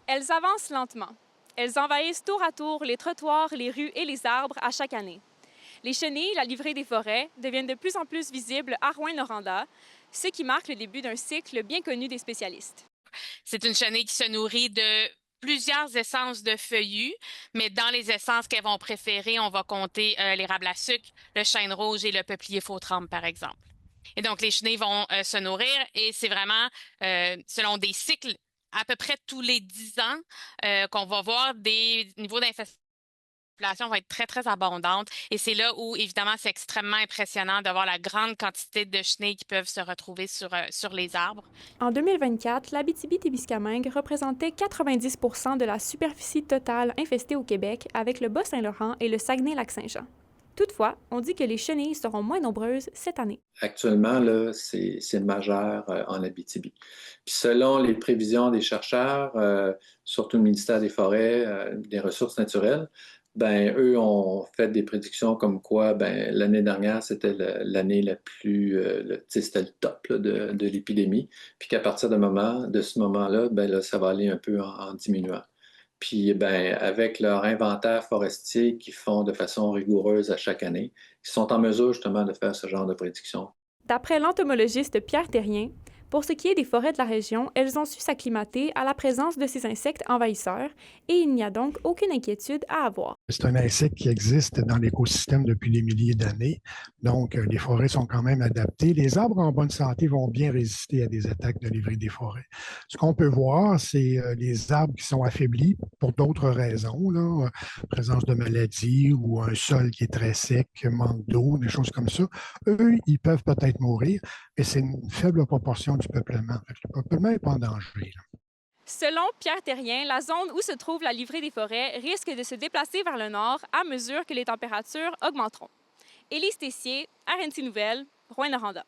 Elles avancent lentement. Elles envahissent tour à tour les trottoirs, les rues et les arbres à chaque année. Les chenilles, la livrée des forêts, deviennent de plus en plus visibles à Rouyn-Noranda, ce qui marque le début d'un cycle bien connu des spécialistes. C'est une chenille qui se nourrit de plusieurs essences de feuillus, mais dans les essences qu'elles vont préférer, on va compter l'érable à sucre, le chêne rouge et le peuplier faux trempe, par exemple. Et donc, les chenilles vont se nourrir et c'est vraiment selon des cycles à peu près tous les 10 ans qu'on va voir des niveaux d'infestation vont être très, très abondantes. Et c'est là où, évidemment, c'est extrêmement impressionnant de voir la grande quantité de chenilles qui peuvent se retrouver sur les arbres. En 2024, l'Abitibi-Témiscamingue représentait 90 de la superficie totale infestée au Québec avec le Bas-Saint-Laurent et le Saguenay-Lac-Saint-Jean. Toutefois, on dit que les chenilles seront moins nombreuses cette année. Actuellement, là, c'est majeur en Abitibi. Puis selon les prévisions des chercheurs, surtout le ministère des Forêts, des Ressources naturelles, ben eux ont fait des prédictions comme quoi, ben l'année dernière c'était l'année la plus, tu sais, c'était le top là, de l'épidémie, puis qu'à partir de ce moment-là, ben là, ça va aller un peu en diminuant. Puis, ben, avec leur inventaire forestier qu'ils font de façon rigoureuse à chaque année, ils sont en mesure justement de faire ce genre de prédictions. D'après l'entomologiste Pierre Terrien, pour ce qui est des forêts de la région, elles ont su s'acclimater à la présence de ces insectes envahisseurs et il n'y a donc aucune inquiétude à avoir. C'est un insecte qui existe dans l'écosystème depuis des milliers d'années. Donc, les forêts sont quand même adaptées. Les arbres en bonne santé vont bien résister à des attaques de lévrier des forêts. Ce qu'on peut voir, c'est les arbres qui sont affaiblis pour d'autres raisons, là, présence de maladies ou un sol qui est très sec, manque d'eau, des choses comme ça. Eux, ils peuvent peut-être mourir, mais c'est une faible proportion du peuplement. Fait que le peuplement n'est pas en danger, là. Selon Pierre Terrien, la zone où se trouve la livrée des forêts risque de se déplacer vers le nord à mesure que les températures augmenteront. Élise Tessier, RNC Nouvelles, Rouyn-Noranda.